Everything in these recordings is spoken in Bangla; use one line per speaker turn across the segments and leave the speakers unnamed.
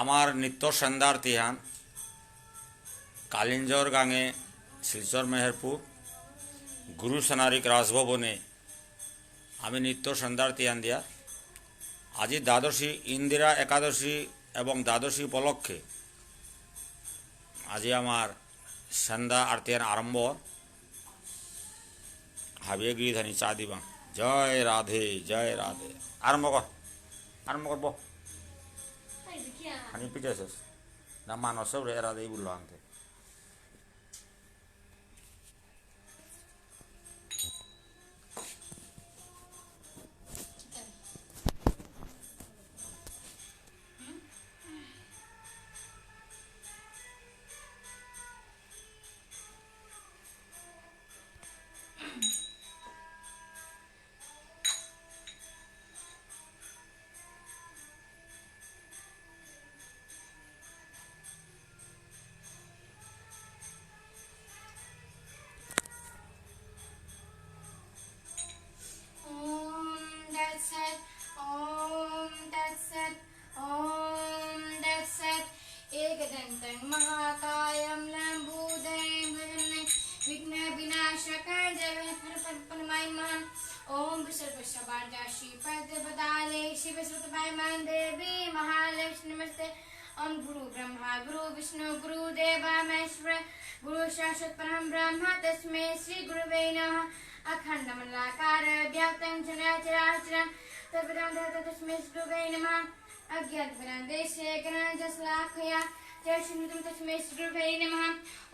আমার নিত্য সন্ধ্যার্থীহান কালিঞ্জর গাঙে শিলচর মেহেরপুর গুরু সোনারিক রাজভবনে আমি নিত্য সন্ধ্যার্থীহান দিয়া আজি দ্বাদশী ইন্দিরা একাদশী এবং দ্বাদশী উপলক্ষে আজি আমার সন্ধ্যা আরতিয়ান আরম্ভ হাবিয়ে গিরিধানী চা দিবা জয় রাধে আরম্ভ করব আমি পিঠেছিস না মানস রে রাধেই বললো আনতে
महाकायं लंबोदरं भजनं विघ्न विनाशकर जगन्नाथपरमात्मन् ओम विसर्गशवाजा श्रीपदपदाले शिवसुतभायमान देवी महालक्ष्मी नमस्ते ओम गुरु ब्रह्मा गुरु विष्णु गुरु देवा महेश्वर गुरु साक्षात् परम ब्रह्म तस्मै श्री गुरुवे नमः अखंडमंडलाकार व्याप्तं चराचरं तस्मै श्री गुरुवे नमः अज्ञातवरन्देशे गणजस्लाखया जय श्री तस्मै श्री गुरुवे नमः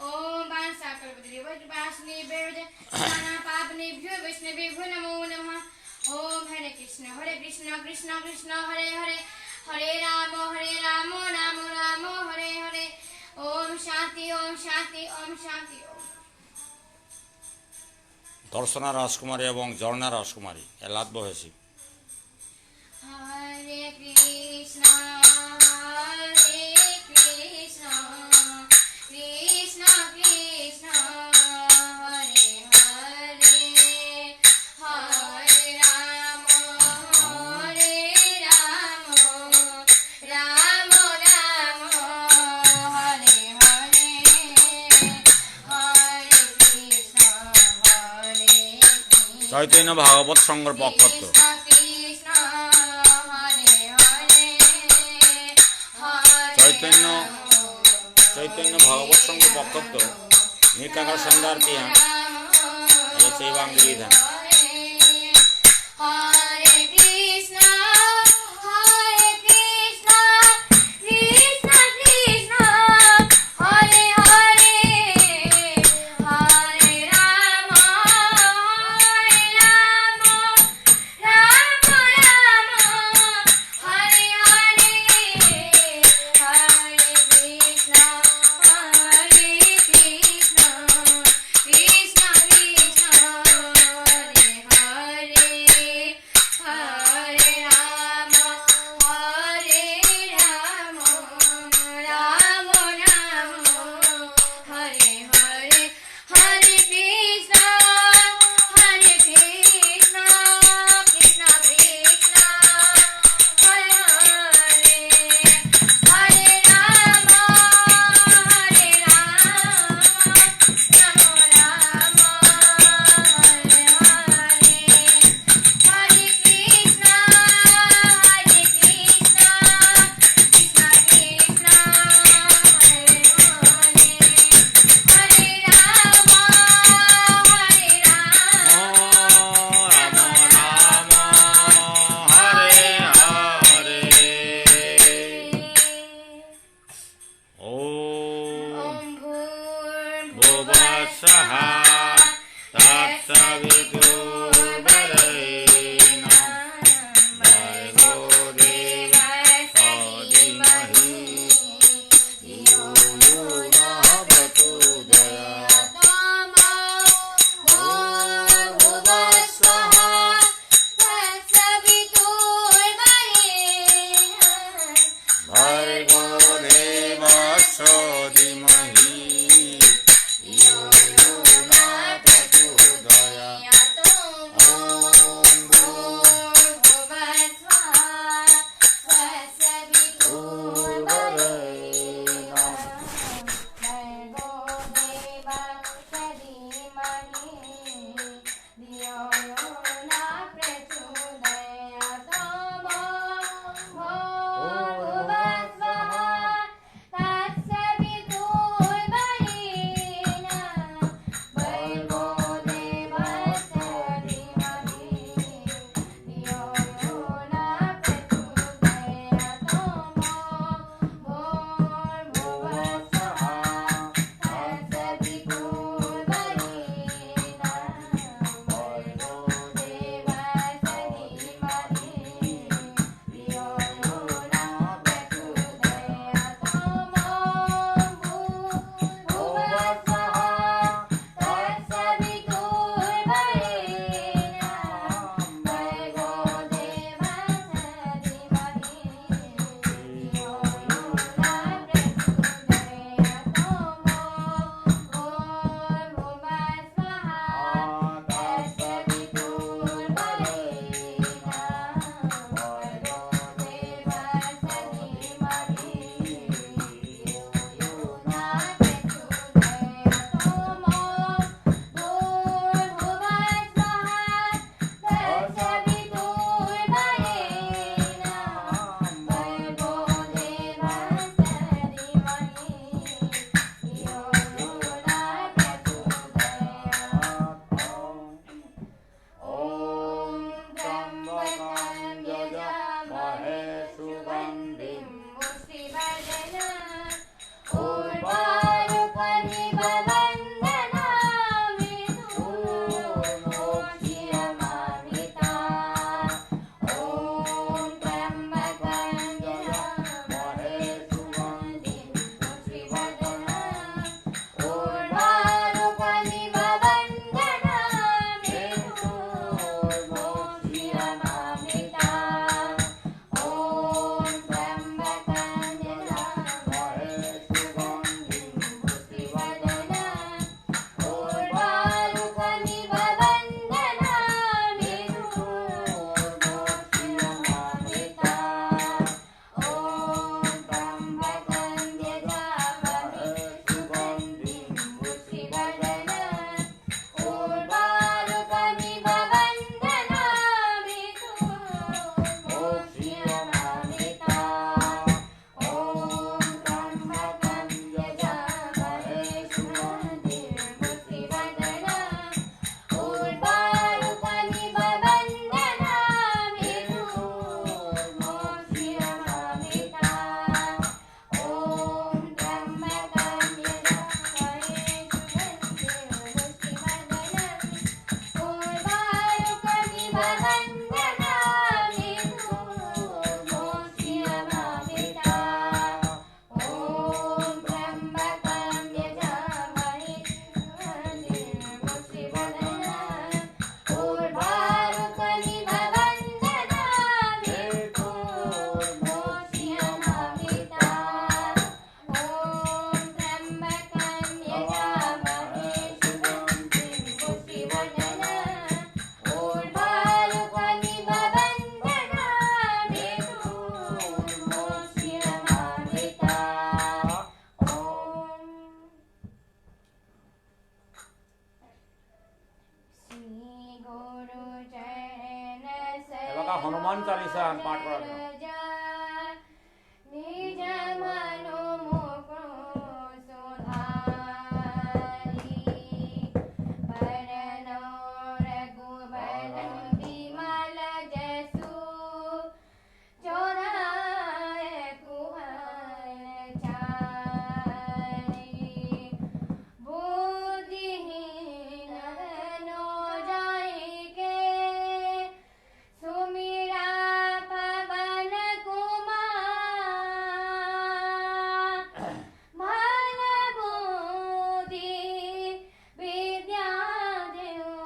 ओम बाणसाकरवदने वज्रपाशने बेरज नाना पापनेभ्यो वैष्णवेभ्यो नमो नमः ओम हरे कृष्ण कृष्ण कृष्ण हरे हरे हरे राम राम राम हरे हरे ओम शांति ओम शांति ओम शांति ओम
दर्शना राजकुमारी एवं झर्णा राजकुमारी एलाद बहेसी
हरे कृष्ण कृष्ण कृष्ण हरे हरे हरे राम राम राम हरे हरे हरे कृष्ण
चैतन्य भागवत संघर पक्षत्व चैतन्य भागवत संघ पक्षत्व निकाका संदार्थी हैं सेवांग गिरिधान हनुमान चालीसा पाठ करा
निज मनो मोको सुधारी बरनो रघुबर विमल जसु चोराय कुहर चारी बुद्धिहीन नो जाइके सुमिरा पवन कुमार मन बुद्धि विद्या देऊ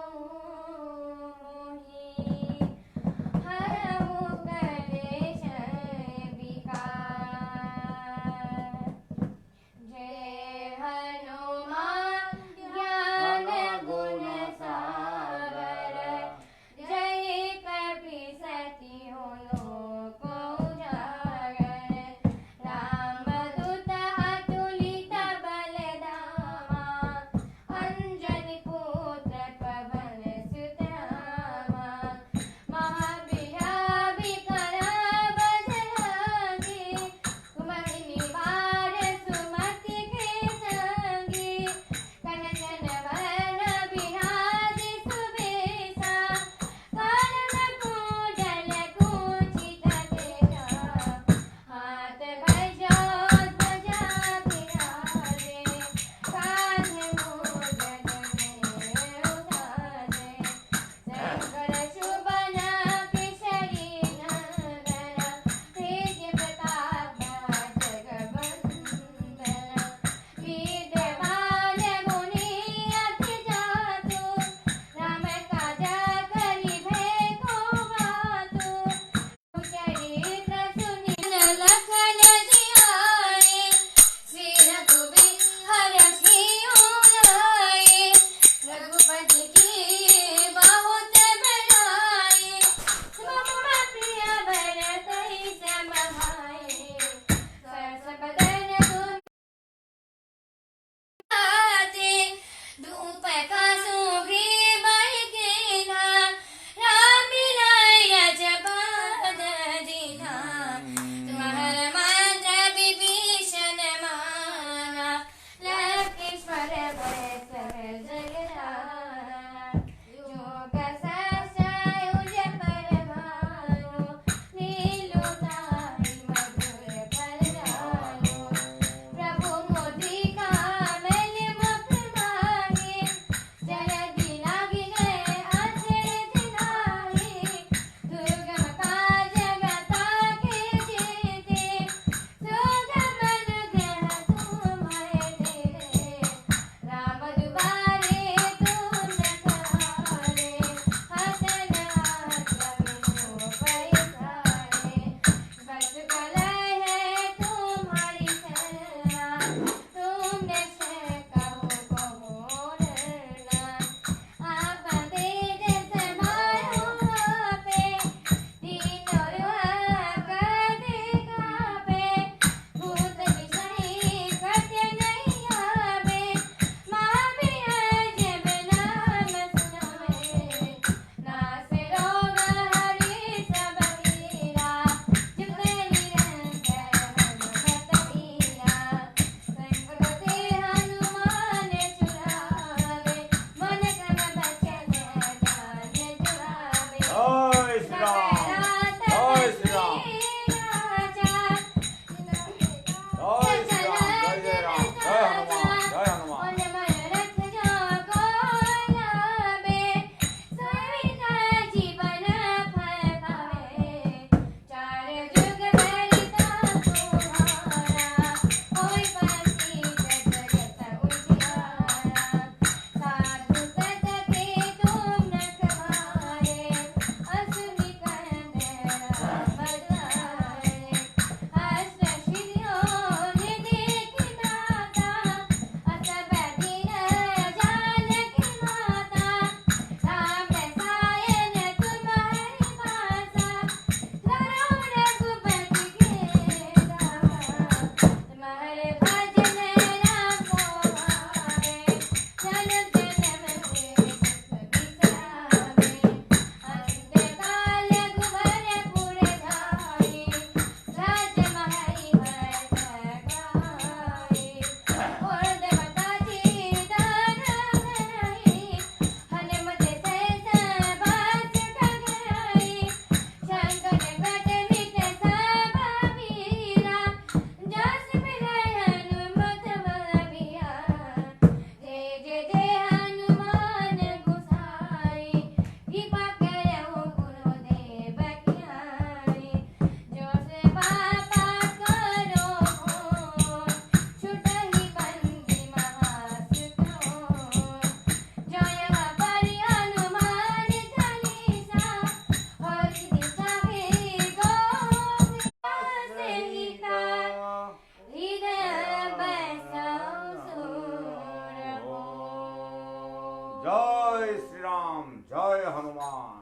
हनुमान।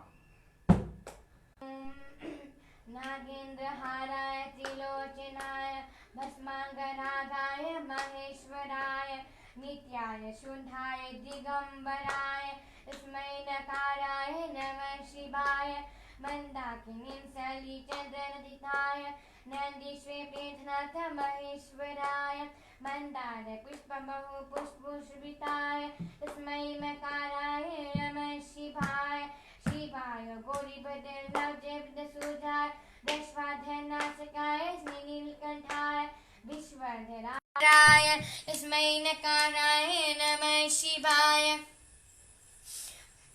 नागेन्द्रहाराय त्रिलोचनाय भस्मांगरागाय महेश्वराय नित्याय शुद्धाय दिगंबराय तस्मै नकाराय नमः शिवाय मंदाकिनीं सलिचन्द्रनदिताय नन्दीश्वेपनाथ महेश्वराय मंदार पुष्पमहु पुष्पशोभिताय तस्मै मकाराय नमः शिवाय शिवाय गौरीभद्रनवजयविदसूजाय दशवाधरनाशकाय नीलकंठाय विश्वधराय तस्मै नकाराय नमः शिवाय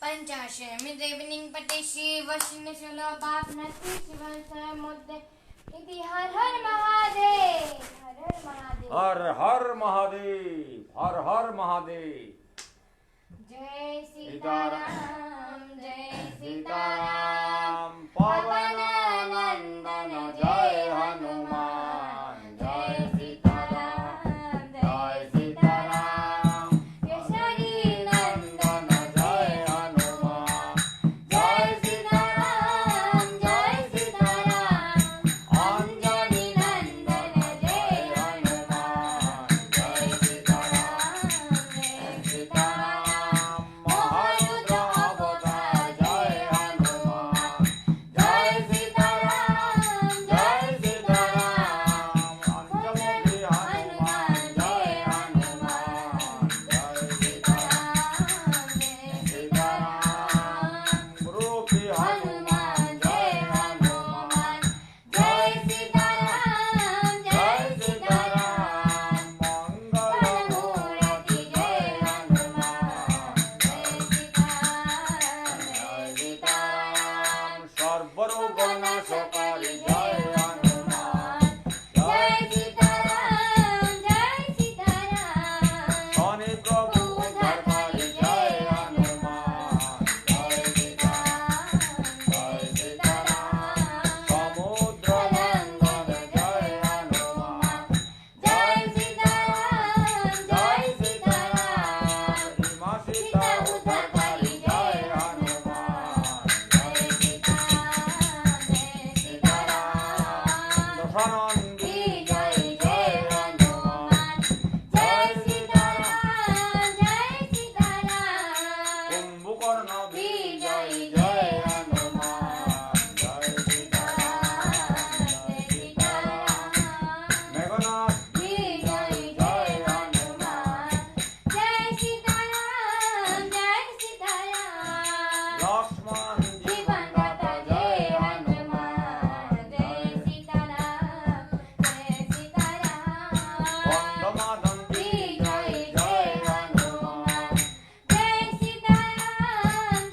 पंचाशमिदेवनिं पटे शिवशनशलो बापनति शिवसमुद्र इति हर हर महादेव हर हर महादेव
हर हर महादेव, हर हर महादेव।
जय सीताराम जय
सीताराम पवन नंदन जय हनुमान। जय सीताराम जय सीताराम केसरी नंदन जय हनुमान। जय सीताराम अंजनी नंदन जय हनुमान। जय सीताराम महारुद्र अवतार जय हनुमान। जय सीताराम पंचमुखी हनुमान जय हनुमान। जय सीताराम रूपी हनुमान जय हनुमान। जय सीताराम मंगल मूर्ति जय हनुमान। जय सीताराम सर्वरोग नाशकारी जय हनुमान। जय सीताराम शनि प्रभु उद्धारकारी जय हनुमान। जय सीताराम समुद्र लंघन जय हनुमान। जय सीताराम हिमा सीता उद्धारकारी जय हनुमान। जय सीताराम दशानंदी जय जय हनुमान। जय सीताराम कुंभकर्ण विजय जय हनुमान। जय सीताराम मेघनाथ विजय जय हनुमान। जय सीताराम लक्ष्मण जीवनदाता जय हनुमान। जय सीताराम वंदमादन विजय जय हनुमान। जय सीताराम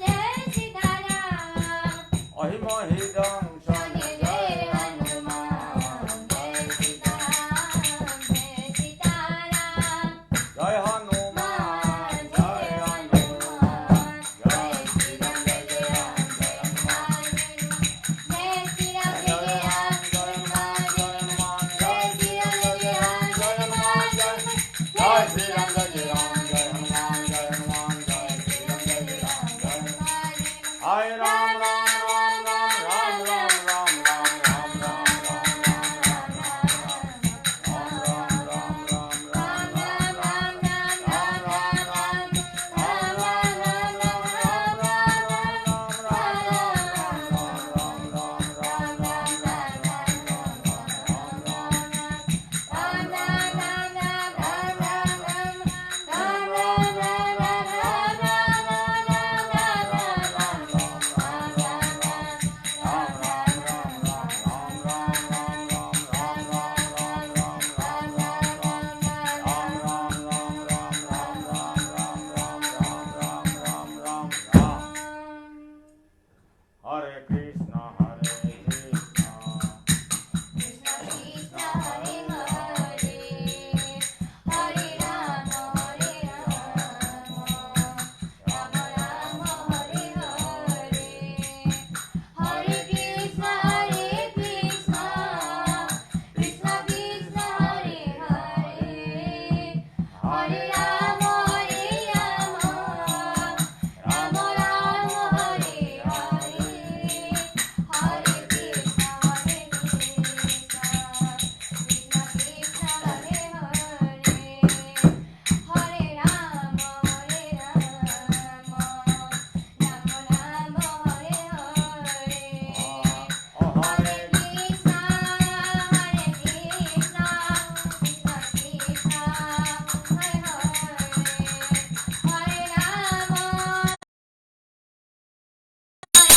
अहिमहिदं शनि जय हनुमान। जय सीताराम जय हनुमान जय हनुमान। जय श्री राम जय जय राम जय हनुमान। जय श्री राम जय जय राम जय हनुमान जय हनुमान। जय श्री राम जय जय राम जय हनुमान जय श्री राम जय जय राम जय हनुमान जय हनुमान। जय श्री राम जय जय राम जय हनुमान। हाय राम राम राम राम राम राम राम राम राम राम राम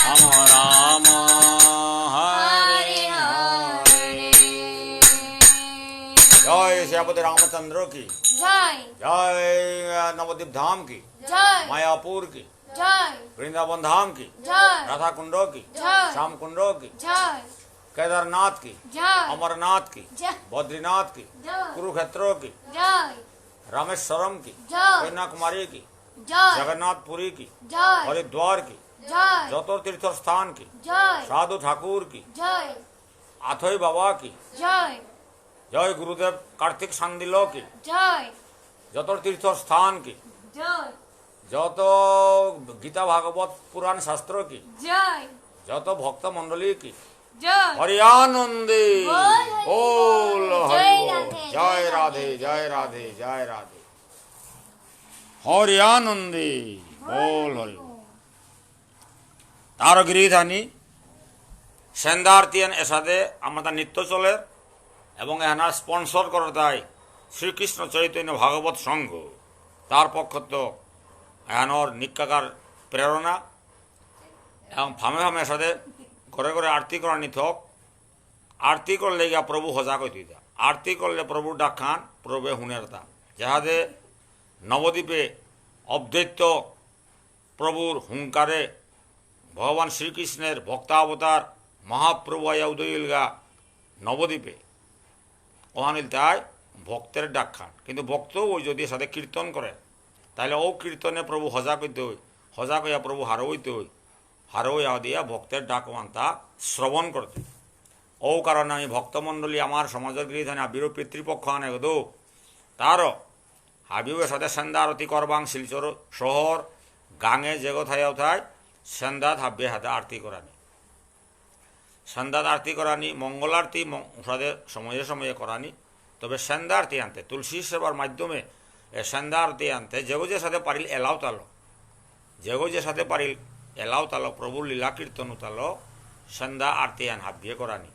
রাম হরে
হরে
জয় শ্যাপতি রামচন্দ্র কি
জয়
জয় নবদ্বীপ ধাম की
জয়
मायापुर की
জয়
वृंदावन धाम की
জয়
राधा कुंडो की
जय।
श्याम कुंडो की
জয়
केदारनाथ की
জয়
अमरनाथ की
জয়
बद्रीनाथ की
জয়
कुरुक्षेत्रों की
জয়
रामेश्वरम की
জয়
कन्याकुमारी की
জয়
जगन्नाथपुरी की
জয়
हरिद्वार की
জয়
ज्योतिर्तीर्थ स्थान की
জয়
साधु ठाकुर की
জয়
अथई बाबा की
জয়
जय गुरुदेव कार्तिक सांदिलो की
জয়
ज्योतिर्तीर्थ स्थान की
জয়
যত গীতা ভাগবত পুরাণ শাস্ত্র কি
জয়
যত ভক্ত মন্ডলী কি
জয়
হরিয়ানন্দে
बोल
ওল
जय
হরি
राधे,
জয়
जय
রাধে জয় রাধে জয় রাধে হরিয়ানন্দে ওল হরি তার গিরিধানী সেন্দার্তিয়ান এসাদে আমাদের নিত্য চলে এবং এনার স্পন্সর করে তাই শ্রীকৃষ্ণ চৈতন্য ভাগবত সংঘ তার পক্ষত এহানোর নিকাকার প্রেরণা এবং ফামে ফামে সাথে ঘরে ঘরে আরতি করা নিথক আরতি করলে গিয়া প্রভু হজা কই দিতা আরতি করলে প্রভুর ডাক খান প্রভু হুনের তা যাহাদে নবদ্বীপে অদ্বৈত প্রভুর হুঙ্কারে ভগবান শ্রীকৃষ্ণের ভক্তাবতার মহাপ্রভু আয়া উদয়িলগা নবদ্বীপে ওহানিল তাই ভক্তের ডাক খান কিন্তু ভক্ত ওই যদি সাথে কীর্তন করে তাহলে ও কীর্তনে প্রভু হজা কইতে হই হজা কইয়া প্রভু হারইতে হই হারইয়া দিয়া ভক্তের ডাক ওয়ান তা শ্রবণ করতে ও কারণে আমি ভক্তমণ্ডলী আমার সমাজের গৃহীধানে আবির পিতৃপক্ষ আনে গো তারও হাবিবের সাথে সন্ধ্যা আরতি করবাং শিলচর শহর গাঙে যে কোথায় উঠায় সন্ধ্যাত হাব্বে হাতে আরতি করানি সন্ধ্যাত আরতি করানি মঙ্গল আরতি সাথে সময়ে সময়ে করানি তবে সন্ধ্যা আরতি আনতে তুলসী সেবার মাধ্যমে এ সন্ধ্যা আরতি আনতে যেগো যে সাথে পারিল এলাও তালো যেগো যে সাথে পারিল এলাও তালো প্রভুর লীলা কীর্তন তালো সন্ধ্যা আরতি আন হাবিয়ে করানি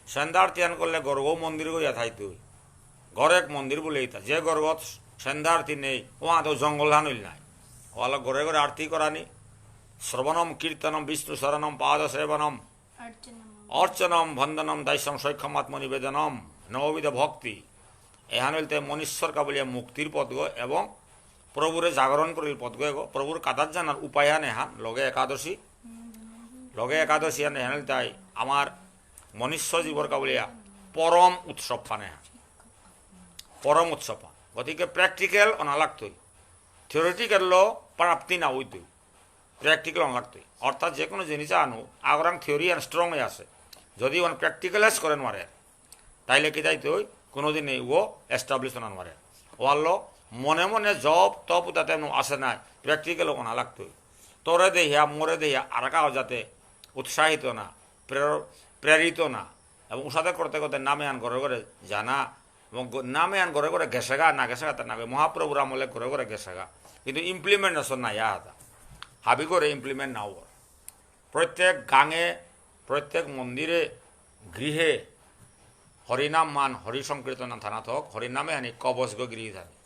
সন্ধ্যা আরতি আন করলে গর্গ মন্দির গইয়া থাইতে হই ঘর এক মন্দির বলে ইতা যে গর্গত সন্ধ্যা আরতি নেই ওয়া তো জঙ্গল হানিল নাই ওয়ালা ঘরে ঘরে আরতি করানি শ্রবণম কীর্তনম বিষ্ণু শরণম পাদ সেবনম অর্চনম বন্দনম দাস্যম সৈক্ষমাত্ম নিবেদনম নববিধ ভক্তি এহান হইতে মনীশ্বর কাবলিয়া মুক্তির পথ গো এবং প্রভুরে জাগরণ করিল পথ গো প্রভুর কাদার জানার উপায় হান এহান লগে একাদশী হান এহান তাই আমার মনীশ্বর জীবর কাবলিয়া পরম উৎসব পান এহান পরম উৎসব পান গতিকে প্র্যাকটিক্যাল অনালাগতই থিওরিটিক্যালও প্রাপ্তি না হইতই প্র্যাকটিক্যাল অনালাগতই অর্থাৎ যে কোনো জিনিস আনো আগরাং থিওরি আর স্ট্রং হয়ে আছে যদি ওন প্র্যাকটিক্যালাইজ করেন মারে তাইলে কি যাইতে হই কোনোদিন ও এস্টাবলিশ না মারে ওয়াল্লো মনে মনে জব তপ তাতে আসে নাই প্র্যাকটিক্যাল ওনা লাগতোই তোরে দেহিয়া মোরে দেহিয়া আর কাউ যাতে উৎসাহিত না প্রেরিত না এবং উৎসাহ করতে করতে নামে আন ঘরে ঘরে জানা এবং নামে আন ঘরে ঘরে ঘেসেগা না ঘেসেগা তা না মহাপ্রভুর আমলে ঘরে ঘরে ঘেসেগা কিন্তু ইমপ্লিমেন্টেশন না ইয়া হাতা হাবি করে ইমপ্লিমেন্ট নাও প্রত্যেক গাঙে প্রত্যেক মন্দিরে গৃহে হরিনাম মান হরি সংকীর্তন থানা থাক হরিনামে আনি কবচ গো গৃহীধানী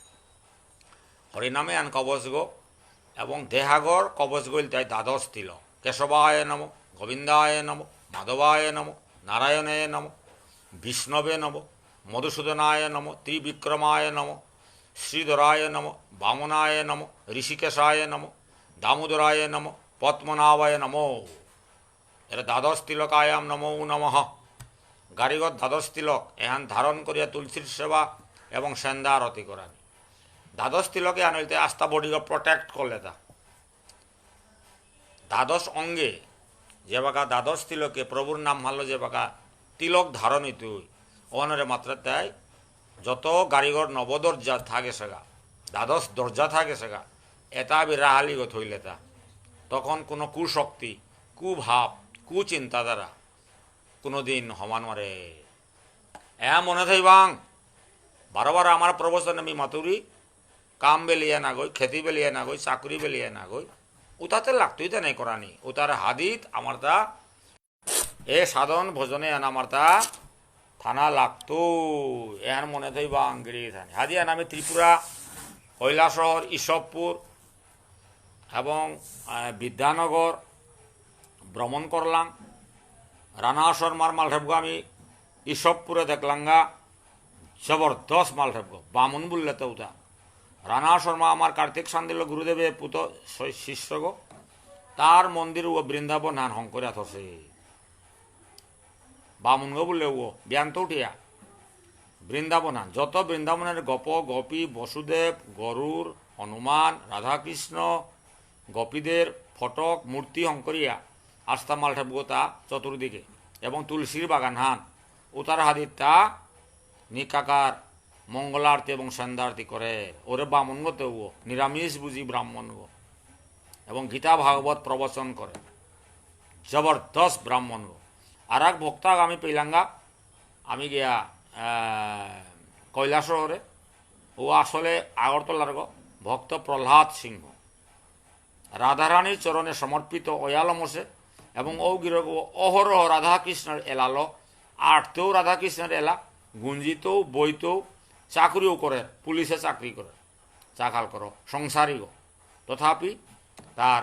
হরিনামে আন কবচ গো এবং দেহাগর কবচ গইল তাই দ্বাদশ তিল কেশবায় নম গোবিন্দায় নম মাধবায় নম নারায়ণায় নম বিষ্ণবে নম মধুসূদনায় নম ত্রিবিক্রমায় নম শ্রীধরায় নম বামনায় নম ঋষিকেশায় নম দামোদরায় নম পদ্মনাভায় নম এর দ্বাদশ তিলকায়াম নমো নমঃ গাড়িগত দ্বাদশ তিলক এহান ধারণ করিয়া তুলসীর সেবা এবং সন্ধ্যা আরতি করানি দ্বাদশ তিলকে আনইতে আস্থা বডিকে প্রোটেক্ট করলে তা দ্বাদশ অঙ্গে যে বাঁকা দ্বাদশ তিলকে প্রভুর নাম মারল যে বাঁকা তিলক ধারণ হইতে হই ওখানের মাত্রা তাই যত গাড়িঘর নবদরজা থাকে সেগা দ্বাদশ দরজা থাকে সেগা এটা বিরাহালিগত হইলে তা তখন কোনো কুশক্তি কুভাব কুচিন্তাধারা কোনোদিন হমান মারে মনে থাইবাং বারবার আমার প্রবচন আমি মাতুরি কাম বেলিয়ে না গই খেতি বেলিয়ে না গই চাকরি বেলিয়ে না গই উতাতে লাগতোই তা নাই করানি উতার হাদিত আমার তা এ সাধন ভোজনে আন আমার তা থানা লাগতো এর মনে থাইবাং গিরি থানি হাদিয়ান আমি ত্রিপুরা কৈলাসহর ঈশ্বরপুর এবং বিদ্যানগর ভ্রমণ করলাম। রানা শর্মার মালঠেবগো আমি ইসবপুরে দেখলাম গা, জবরদস্ত মালঠেবগো, বামুন বললে তো ওটা। রানা শর্মা আমার কার্তিক সান্দিল গুরুদেবে পুত শিষ্য গো, তার মন্দির ও বৃন্দাবন হান হংকরিয়া থসে বামুন গো বললে ও ব্যান্ত উঠিয়া বৃন্দাবন হান। যত বৃন্দাবনের গপ গোপী, বসুদেব, গরুর, হনুমান, রাধাকৃষ্ণ, গোপীদের ফটক মূর্তি হংকরিয়া আস্তা মালঠেবগো তা চতুর্দিকে, এবং তুলসীর বাগান হান উতার হাদির তা নিকাকার মঙ্গলারতি এবং সন্ধ্যারতি করে। ওরে বামন গো ও নিরামিষ বুঝি ব্রাহ্মণ গো, এবং গীতা ভাগবত প্রবচন করে, জবরদস্ত ব্রাহ্মণ গো। আর এক ভক্তা আমি পেলাঙ্গা, আমি গিয়া কৈলাসহরে, ও আসলে আগরতলার গো ভক্ত প্রহ্লাদ সিংহ, রাধারানীর চরণে সমর্পিত অয়ালমসে, এবং ও গির অহরহ রাধাকৃষ্ণের এলালো, আটতেও রাধাকৃষ্ণের এলা, গুঞ্জিতেও বইতেও, চাকরিও করে, পুলিশে চাকরি করে, চাকাল করো, সংসারী গো। তথাপি তার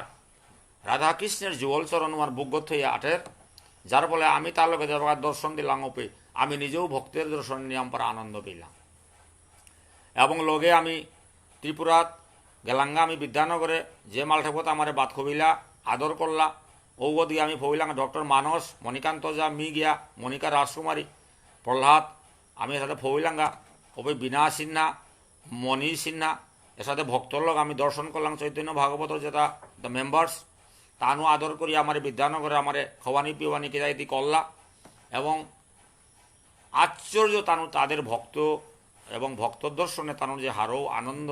রাধাকৃষ্ণের যুগল চরণ আমার বুকগত হইয়া আঠের, যার ফলে আমি তার লগে যাবার দর্শন দিলাম ওপে, আমি নিজেও ভক্তের দর্শন নিয়ে আমার আনন্দ পেলাম। এবং লগে আমি ত্রিপুরাত গেলাঙ্গা, আমি বিদ্যানগরে যে মালঠেবত আমার বাত খবিলা আদর করলা, ঔগো দিয়ে আমি ফবিলাঙ্গা ডক্টর মানস, মণিকান্ত যা মি গিয়া, মণিকা রাজকুমারী, প্রহ্লাদ, আমি এর সাথে ফবিলাঙ্গা, ওপে বিনা সিনহা, মণি সিনহা, এর সাথে ভক্তর লোক আমি দর্শন করলাম চৈতন্য ভাগবতর যেটা দ্য মেম্বার্স, তানু আদর করি আমার বিদ্যানগরে আমার খওয়ানি পিওয়ানি কেদাইতি করলা, এবং আশ্চর্য তানু তাদের ভক্ত এবং ভক্ত দর্শনে তানুর যে হারও আনন্দ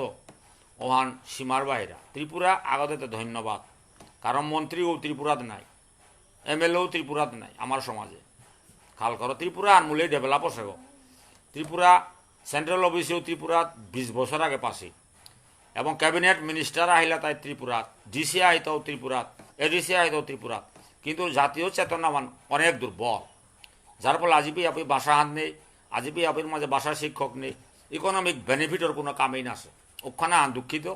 ওহান সীমার বাহিরা। ত্রিপুরা আগতে ধন্যবাদ, কারণ মন্ত্রীও ত্রিপুরাত নাই, এমএলএও ত্রিপুরাত নাই আমার সমাজে। খাল করো ত্রিপুরা আনমূলে ডেভেলপ হচ্ছে গো। ত্রিপুরা সেন্ট্রাল অফিসেও ত্রিপুরাত 20 বছর আগে পাসি, এবং ক্যাবিনেট মিনিস্টার আহিলা তাই ত্রিপুরাত, ডিসি আহিতাও ত্রিপুরাত, এডিসি আহিতাও ত্রিপুরাত, কিন্তু জাতীয় চেতনামান অনেক দুর্বল, যার ফলে আজিপি আপনি ভাষা হাত নেই, আজিপি আপনার মাঝে ভাষা শিক্ষক নেই, ইকোনমিক বেনিফিটের কোনো কামেই নাছে, ওখানে আন দুঃখিত।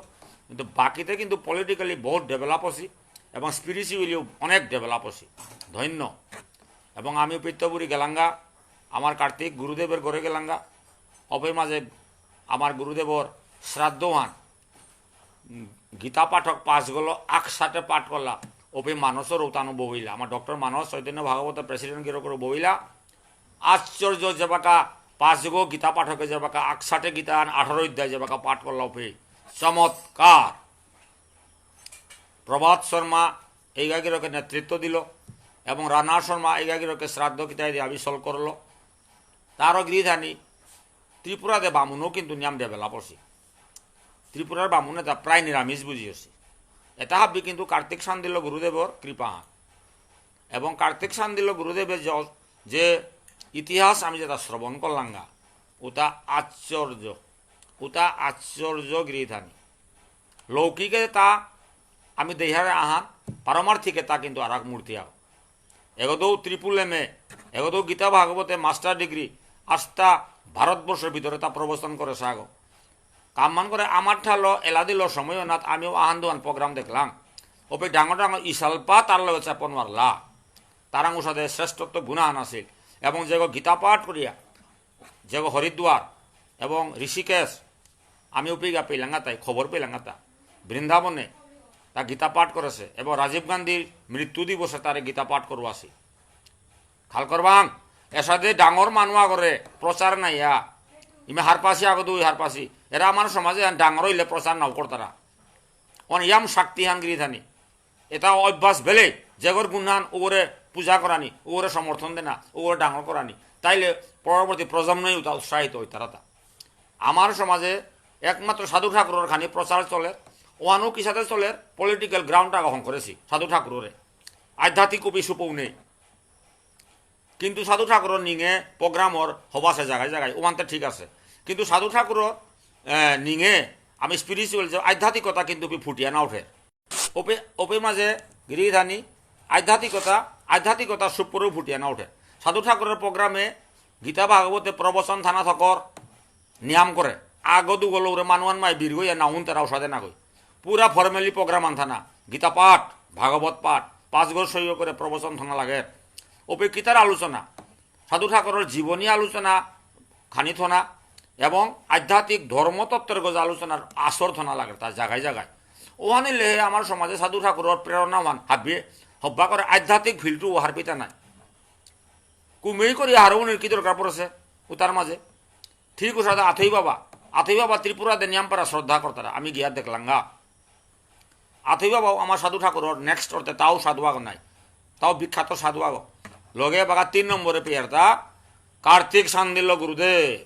কিন্তু বাকিতে কিন্তু পলিটিক্যালি বহুত ডেভেলপ হছি, এবং স্পিরিচুয়ালিও অনেক ডেভেলপ হছি, ধন্য। এবং আমি পিত্তপুরী গেলাঙ্গা, আমার কার্তিক গুরুদেবের ঘরে গেলাঙ্গা, অপের মাঝে আমার গুরুদেবর শ্রাদ্ধহান, গীতা পাঠক পাঁচগুলো একসাথে পাঠ করলা, ওপে মানসর উতানো বহিলা, আমার ডক্টর মানস চৈতন্য ভাগবতের প্রেসিডেন্ট গিরো করে বহিলা, আশ্চর্য যেবাকা 5 গো গীতা পাঠকে যেবাকা একসাথে গীতা 18 অধ্যায় যেবাকা পাঠ করলা, ওপে চমৎকার। প্রভাত শর্মা এই গাগিরকে নেতৃত্ব দিল, এবং রানা শর্মা এই গাগিরকে শ্রাদ্ধ গীতায় দিয়ে আবিষ্কার করলো। তারও গৃহধানী ত্রিপুরাতে বামুনও কিন্তু নিয়ম ডেভেলপ হচ্ছে, ত্রিপুরার বামুনে তা প্রায় নিরামিষ বুঝিয়েছে। এটা ভাবি কিন্তু কার্তিক সান্দিল্য গুরুদেবর কৃপা, এবং কার্তিক সান্দিল্য গুরুদেবের যে ইতিহাস আমি যেটা শ্রবণ করলাঙ্গা, ওটা আশ্চর্য, ওটা আশ্চর্য গৃহধানী। লৌকিকে তা আমি দেহারে আহান, পারমার্থিকে তা কিন্তু আর এক মূর্তি আহ। এগোতেও ত্রিপুল এম এ, এগোতেও গীতা ভাগবতে মাস্টার ডিগ্রি, আস্থা ভারতবর্ষের ভিতরে তা প্রবচন করে সাগ কামমান করে। আমার ঠালো এলা দিল সময় না, আমিও আহান দোয়ান প্রোগ্রাম দেখলাম, ওপে ডাঙর ডাঙর ইশালপা তার লগে চাপন মারলা, তারাং সাথে শ্রেষ্ঠত্ব গুণাহান আছিল। এবং যে গীতা পাঠ করিয়া যে হরিদ্বার এবং ঋষিকেশ, আমি উপেগা পেলাঙ্গা তাই খবর পেলাঙ্গা তা বৃন্দাবনে তা গীতা পাঠ করেছে, এবং রাজীব গান্ধীর মৃত্যু দিবসে তারে গীতা পাঠ করবো আসি। খাল করবাং এসাদে ডাঙর মানুয়া করে প্রচার নাইয়া, ইমে হারপাসি আগত ওই হারপাসি, এরা আমার সমাজে ডাঙর হইলে প্রচার নাও করতারা অনিয়াম শক্তিহান গৃহধানী। এটা অভ্যাস বেলে যেগর গুণান ওরে পূজা করানি, ওরে সমর্থন দেনা, ওরে ডাঙর করানি, তাইলে পরবর্তী প্রজন্মই তা উৎসাহিত হই তারা। তা আমার সমাজে একমাত্র সাধু ঠাকুরের খানি প্রচার চলে, ওয়ানো কি সাথে চলে পলিটিক্যাল গ্রাউন্ডটা গ্রহণ করেছি সাধু ঠাকুরের, আধ্যাত্মিক অভিসুপও নেই। কিন্তু সাধু ঠাকুরের নিঙে প্রোগ্রামর হবাসে জায়গায় জায়গায় ওমানতে ঠিক আছে, কিন্তু সাধু ঠাকুরের নিঙে আমি স্পিরিচুয়াল যে আধ্যাত্মিকতা কিন্তু ফুটিয়া না ওঠে। ওপে ওপে মাঝে গিরিধানী আধ্যাত্মিকতা সুপরেও ফুটিয়া না ওঠে। সাধু ঠাকুরের প্রোগ্রামে গীতা ভাগবতে প্রবচন থানা থকর নিয়াম করে, আগদু গলো ওরে মানুয়ান মাই বীর গইয়া নাউন তারাও সাদে না গই, পুরা ফর্মালি প্রোগ্রাম আনথানা, গীতা পাঠ, ভাগবত পাঠ, 5 ঘর সহ্য করে প্রবচন থানা লাগে অপেক্ষিতার আলোচনা সাধু ঠাকুরের জীবনী আলোচনা খানি থনা এবং আধ্যাত্মিক ধর্মতত্ত্বের গজ আলোচনার আসর থনা লাগে তার জায়গায় জায়গায় ওখানে লেহে আমার সমাজে সাধু ঠাকুরের প্রেরণামান হাবিয়ে হব্বা করে আধ্যাত্মিক ফিল্ডটো ওহার পিতা নাই কুমেই করি আরও উনির কি দরকার পড়েছে উতার মাঝে ঠিক ওসাদা আথই বাবা ত্রিপুরা দে নিয়ামপাড়া শ্রদ্ধা করতারা আমি গিয়া দেখলাম গা আথই বাবাও আমার সাধু ঠাকুরের নেক্সট অর্থে তাও সাধুয়াগ নাই তাও বিখ্যাত সাধুয়াগ লগে বাগা 3 নম্বরে পেয়ারতা কার্তিক সান্দিল্য গুরুদেব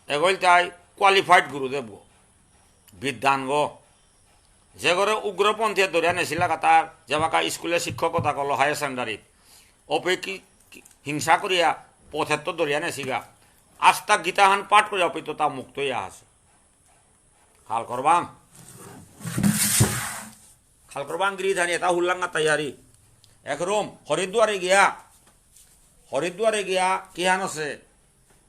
এগোল তাই কোয়ালিফাইড গুরুদেব গো বিদ্যান গো যে ঘরে উগ্রপন্থী দরিয়া নেছিল তার যে বাকা স্কুলে শিক্ষকতা করলো হায়ার সেকেন্ডারিত অপেক্ষি হিংসা করিয়া পথের তো দরিয়া নেছিগা আস্তা গীতাহান পাঠ করিয়া অপেক্ষিত তা মুক্ত হইয়া আছে খাল করবাং গিরিধানি এটা হুল্লাঙ্গা তৈয়ারি একরম হরিদ্বারে গিয়া কিহান আছে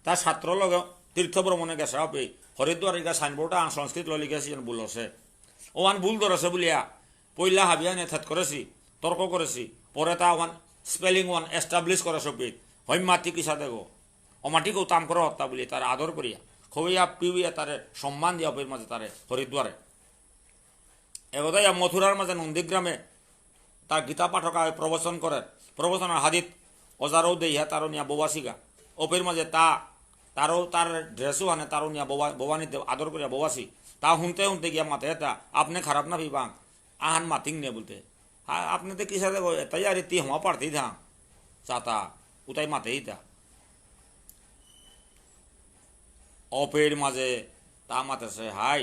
তার ছাত্র লগে তীর্থ ভ্রমণে গেছে আপে হরিদ্বারে গিয়া সাইনবোর্ডটা সংস্কৃত লিখেছি ভুল আছে ওয়ান ভুল ধরেছে বলিয়া পইলা হাবিয়া নেথাত করেছি তর্ক করেছি পরে তা ওয়ান স্পেলিং ওয়ান এস্টাবলিশ করে সপিত হৈমাটি কিসা দেগো অমাটিকেও তাম করে হত্যা বলি তার আদর করিয়া খবইয়া পিউইয়া তারে সম্মান দিয়া অপের মাঝে তারে হরিদ্বারে এগোদাই মথুরার মাঝে নন্দীগ্রামে তার গীতা পাঠক প্রবচন করে প্রবচনের হাদিত অজারও দেইয়া তারও নিয়া ববাসিগা অপের মাঝে তারও তার ড্রেসও আনে তারও নিয়া ববানিতে আদর করিয়া ববাসি তা শুনতে গিয়া মাতে এটা আপনি খারাপ না ভিবাং আহান মাতিং নে বলতে হ্যাঁ আপনি তো কিসা দেবো এটাই আর তি হওয়া পারতেই থাম চাতা উতাই মাতেই তা অপের মাঝে তা মাতেছে হাই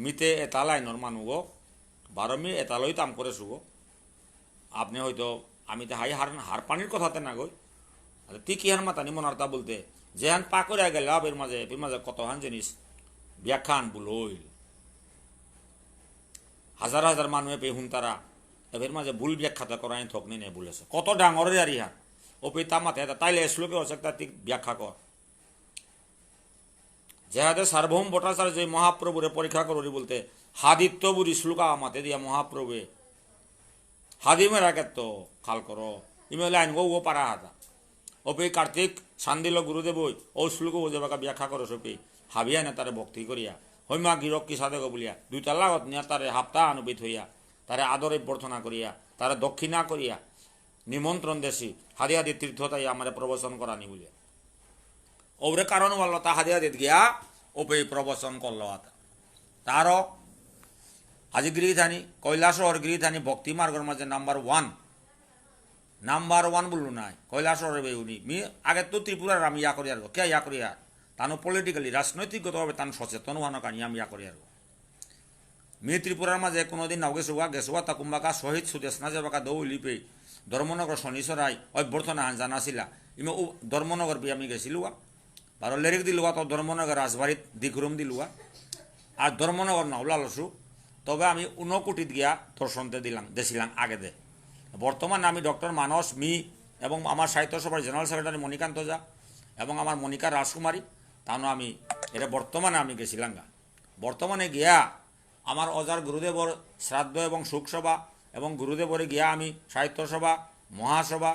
মিতে এটা লাইনর মানুষ গো 12 মিনিট এতালই তাম করে শুগো আপনি হয়তো আমি তো হাই হার পানির কথাতে না গই তুই কি হান মাতানি মনারতা বলতে যে হান পা করে গেল এর মাঝে কত হান জিনিস ব্যাখ্যান ভুল হাজার হাজার মানুষে পেহুন তারা এর মাঝে ভুল ব্যাখ্যাতা করাই থকনি নে বলেছে কত ডাঙরের আর ইহান ওপে তা মাতে তাইলে শ্লোকে হচ্ছে তুই ব্যাখ্যা কর যেহাদে সার্বভৌম ভট্টাচার্য যে মহাপ্রভুরে পরীক্ষা করি বলতে হাদিত্য বুড়ি শ্লোকা মাতে দিয়া মহাপ্রভুে হাদিমে রাখে তো খাল করো ইমে লাইন গো পারা হাতা ওপে কার্তিক সান্দিল গুরুদেব ও শ্লোক ও যাবাকা ব্যাখ্যা করো সপি হাবিয়া নে তারে ভক্তি করিয়া হৈমা গিরক কি সাধে বলিয়া 2টা লাগত নিয়া তারে হাপ্তা আনুবিত হইয়া তারে আদরে প্রার্থনা করিয়া তারে দক্ষিণা করিয়া নিমন্ত্রণ দেশি হাদি হাদি তীর্থতাই আমার প্রবচন করানি বলিয়া ওরে কারণ বললো তা হাদি হাদিত গিয়া ওপে প্রবচন করলো তারও আজি গিরিধানী কৈলাসহর গিরিধানী ভক্তি মার্গের মাঝে নাম্বার 1 বললো নাই কৈলাসহর বেউনি মি আগে তো ত্রিপুরার আমি ইয়া করি আর কে ইয়া করি আর তানো পলিটিক্যালি রাজনৈতিকগতভাবে তান সচেতন হওয়ানো কানি আমি ইয়া করি আর মি ত্রিপুরার মাঝে কোনোদিন নাও গেছুয়া তা কুম্বাকা শহীদ সুদেশ না যাবাকা দৌলিপে ধর্মনগর শনিচরাই অভ্যর্থনা হান জানাছিলা ইমে ধর্মনগর বি আমি গেছিলুয়া বারো লেরিক দিলুয়া তো ধর্মনগর রাজবাড়িত দিঘরুম দিলুয়া আর ধর্মনগর নাওলা লসু তবে আমি 19 কোটিত গিয়া দর্শনতে দিছিলাম আগে দে বর্তমানে আমি ডক্টর মানস মি এবং আমার সাহিত্য সভার জেনারেল সেক্রেটারি মণিকান্ত জা এবং আমার মনিকা রাজকুমারী তানো আমি এটা বর্তমানে আমি গেছিলাম গা বর্তমানে গিয়া আমার অজার গুরুদেবর শ্রাদ্ধ এবং শোকসভা এবং গুরুদেবরে গিয়া আমি সাহিত্য সভা মহাসভা